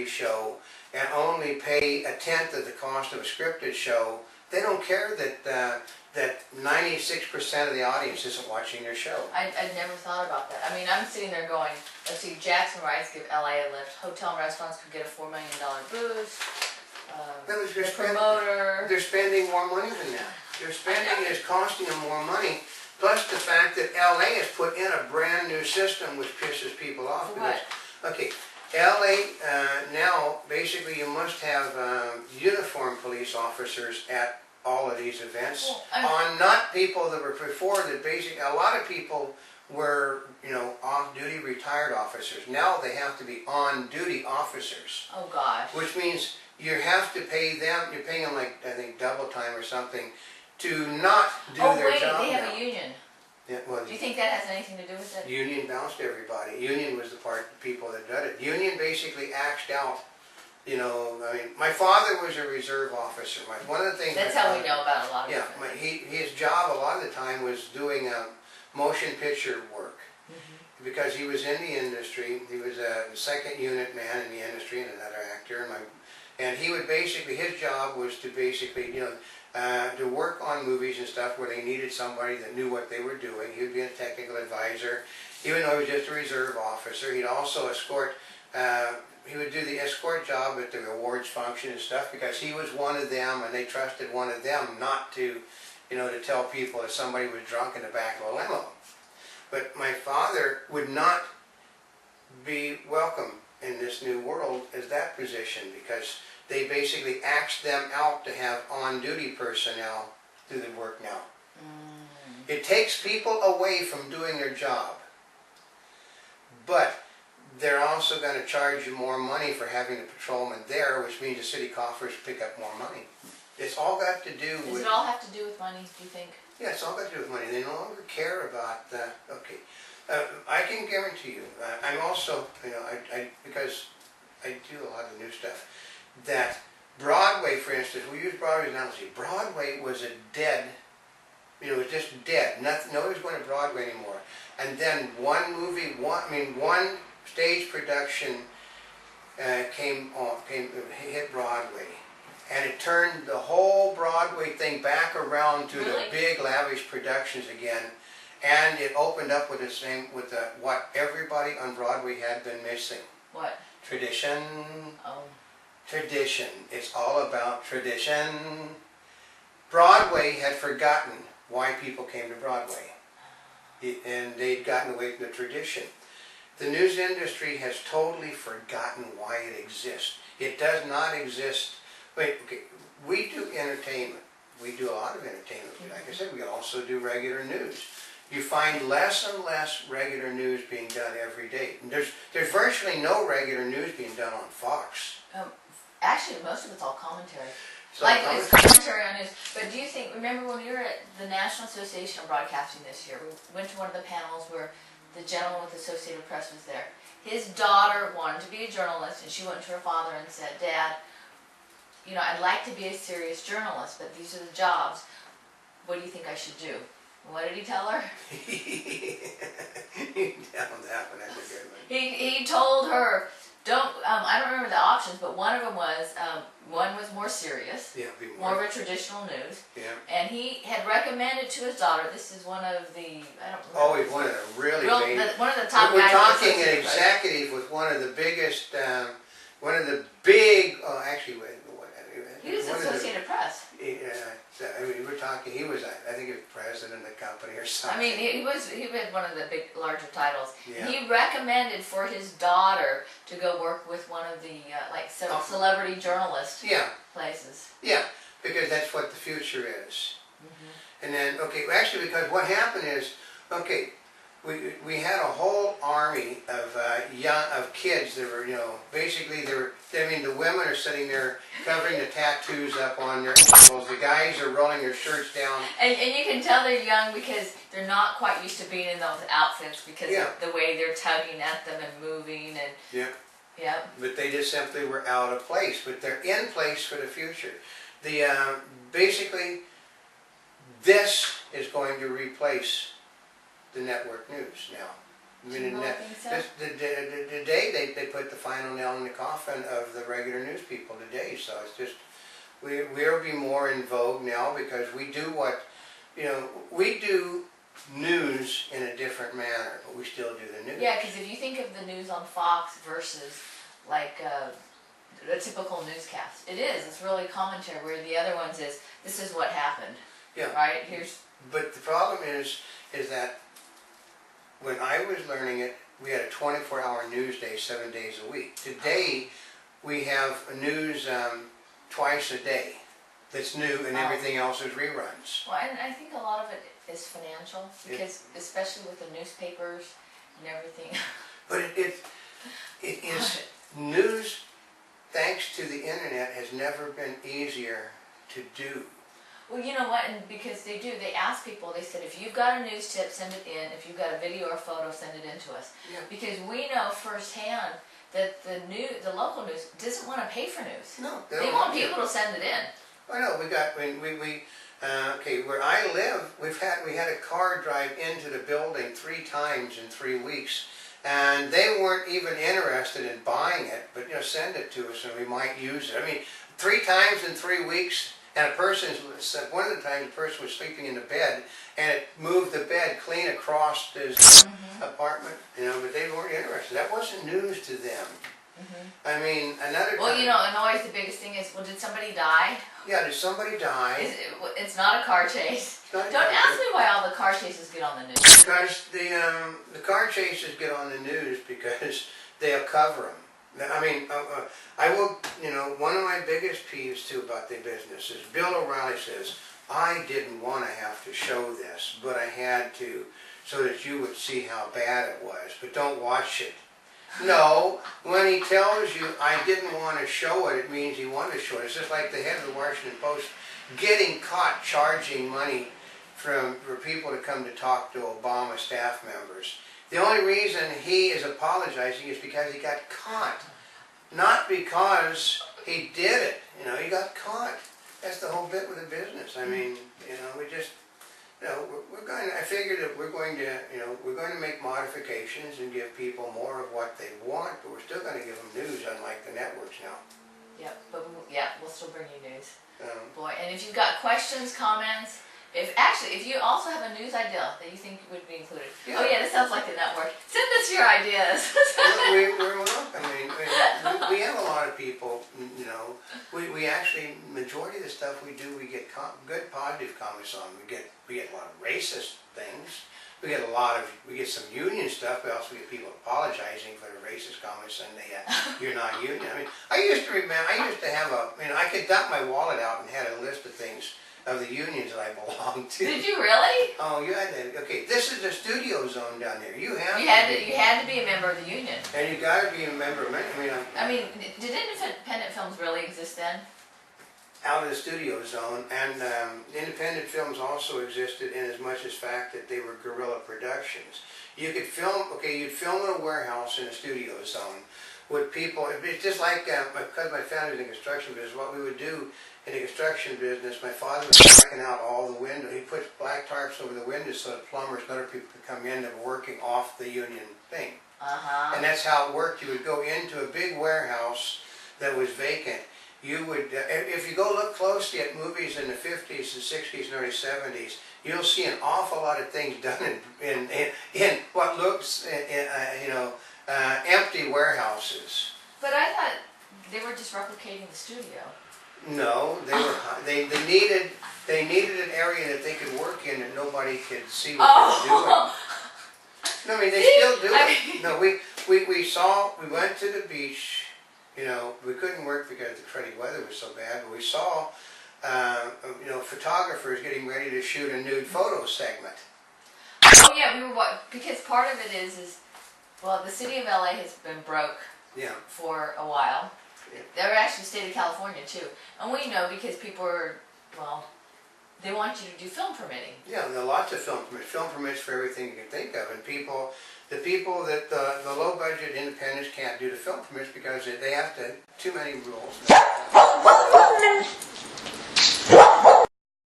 reality show and only pay 1/10 of the cost of a scripted show, they don't care that 96% of the audience isn't watching their show. I'd never thought about that. I mean, I'm sitting there going, let's see, Jackson Rides give LA a lift. Hotel and restaurants could get a $4 million boost. The promoter. They're spending more money than that. Their spending is costing them more money. Plus the fact that LA has put in a brand new system which pisses people off. What? Okay, LA now basically you must have uniformed police officers at all of these events. On not people that were before that basically a lot of people were off-duty retired officers. Now they have to be on-duty officers. Oh gosh. Which means you have to pay them. You're paying them like I think double time or something to not do their job. Oh wait, they have a union. Yeah, well, do you think that has anything to do with it? Union bounced everybody. Union was the people that did it. Union basically axed out. I mean, my father was a reserve officer. One of the things. That's how we know about a lot of it. Yeah, his job a lot of the time was doing motion picture work. Because he was in the industry. He was a second unit man in the industry and another actor. And he would basically, his job was to basically, to work on movies and stuff where they needed somebody that knew what they were doing. He would be a technical advisor. Even though he was just a reserve officer, he'd also escort, he would do the escort job at the awards function and stuff because he was one of them and they trusted one of them not to, to tell people if somebody was drunk in the back of a limo. But my father would not be welcome in this new world as that position because they basically axed them out to have on-duty personnel do the work now. It takes people away from doing their job, but they're also going to charge you more money for having the patrolman there, which means the city coffers pick up more money. It's all got to do with... Does it all have to do with money, do you think? Yeah, it's all got to do with money. They no longer care about that. Okay. I can guarantee you, I'm also, because I do a lot of new stuff, that Broadway, for instance, we use Broadway as an analogy. Broadway was a dead, it was just dead. Nobody's going to Broadway anymore. And then one stage production hit Broadway. And it turned the whole Broadway thing back around to the big lavish productions again. And it opened up with what everybody on Broadway had been missing. What? Tradition. Oh. Tradition. It's all about tradition. Broadway had forgotten why people came to Broadway. And they'd gotten away from the tradition. The news industry has totally forgotten why it exists. It does not exist. Wait, okay, we do entertainment. We do a lot of entertainment. Like I said, we also do regular news. You find less and less regular news being done every day. And there's virtually no regular news being done on Fox. Actually, most of it's all commentary. So it's commentary on news. But do you think, remember when we were at the National Association of Broadcasting this year, we went to one of the panels where the gentleman with the Associated Press was there. His daughter wanted to be a journalist, and she went to her father and said, Dad, I'd like to be a serious journalist, but these are the jobs. What do you think I should do? What did he tell her? You tell him that one. That's a good one. He told her, I don't remember the options, but one of them was, one was more serious, more of a traditional news. Yeah. And he had recommended to his daughter, this is one of the, I don't remember. Oh, he's one of the really big. One of the top guys. We're talking an executive with one of the biggest, one of the big, he was Associated Press. We're talking, he was, I think he was president of the company or something. I mean, he had one of the big, larger titles. Yeah. He recommended for his daughter to go work with one of the, celebrity journalist places. Yeah, because that's what the future is. And then, actually, because what happened is, we had a whole army of kids that were, basically the women are sitting there covering the tattoos up on their ankles. The guys are rolling their shirts down. And you can tell they're young because they're not quite used to being in those outfits because of the way they're tugging at them and moving and. Yeah. But they just simply were out of place. But they're in place for the future. Basically, this is going to replace the network news now. I Do you mean, really think so? today they put the final nail in the coffin of the regular news people today. So it's just we'll be more in vogue now because we do what, we do news in a different manner, but we still do the news. Yeah, because if you think of the news on Fox versus like a typical newscast, it's really commentary, where the other ones is, this is what happened. Yeah. Right? But the problem is that when I was learning it, we had a 24-hour news day, 7 days a week. Today, we have news twice a day that's new, and everything else is reruns. Well, and I think a lot of it is financial, because especially with the newspapers and everything. But it is news, thanks to the internet, has never been easier to do. Well, you know what, and because they ask people, they said, if you've got a news tip, send it in. If you've got a video or photo, send it in to us. Yeah. Because we know firsthand that the local news doesn't want to pay for news. No, they want people to send it in. I know, okay, where I live, we had a car drive into the building 3 times in 3 weeks, and they weren't even interested in buying it, but send it to us and we might use it. I mean, 3 times in 3 weeks, and one of the times a person was sleeping in the bed, and it moved the bed clean across his apartment, but they weren't interested. That wasn't news to them. I mean, another Well, time, and always the biggest thing is, well, did somebody die? Yeah, did somebody die? It's not a car chase. Don't ask me why all the car chases get on the news. Because the car chases get on the news because they'll cover them. I mean, I will, one of my biggest peeves too about the business is Bill O'Reilly says, I didn't want to have to show this, but I had to so that you would see how bad it was, but don't watch it. No, when he tells you, I didn't want to show it, it means he wanted to show it. It's just like the head of the Washington Post getting caught charging money for people to come to talk to Obama staff members. The only reason he is apologizing is because he got caught, not because he did it. He got caught. That's the whole bit with the business. I mean, we just, I figured that we're going to make modifications and give people more of what they want, but we're still going to give them news, unlike the networks now. Yep, but we'll still bring you news. Boy, and if you've got questions, comments, if you also have a news idea that you think would be included. Yeah. Oh yeah, this sounds like the network. Send us your ideas. We're welcome. We have a lot of people, we actually, majority of the stuff we do, we get good positive comments on. We get a lot of racist things. We get some union stuff. We also get people apologizing for the racist comments saying you're not union. I mean, I used to have I could dump my wallet out and had a list of things of the unions that I belonged to. Did you really? Oh, you had to. Okay, this is the studio zone down there. You had to be a member of the union. And you got to be a member of it. Did independent films really exist then? Out of the studio zone, and independent films also existed in as much as fact that they were guerrilla productions. You could film. Okay, you'd film in a warehouse in a studio zone with people. It's just like because my family was in construction business. What we would do in the construction business, my father was blacking out all the windows. He put black tarps over the windows so that plumbers and other people could come in that were working off the union thing. And that's how it worked. You would go into a big warehouse that was vacant. You would, if you go look closely at movies in the 50s and 60s and early 70s, you'll see an awful lot of things done in what looks, empty warehouses. But I thought they were just replicating the studio. No, they needed an area that they could work in that nobody could see what they were doing. No, they still do it. No, we went to the beach. We couldn't work because the cruddy weather was so bad, but we saw, photographers getting ready to shoot a nude photo segment. Oh yeah, because part of it is the city of LA has been broke for a while. Yeah. They're actually the state of California too. And we know because people are, they want you to do film permitting. Yeah, there are lots of film permits for everything you can think of, and the people that the low budget independents can't do the film permits because they have too many rules.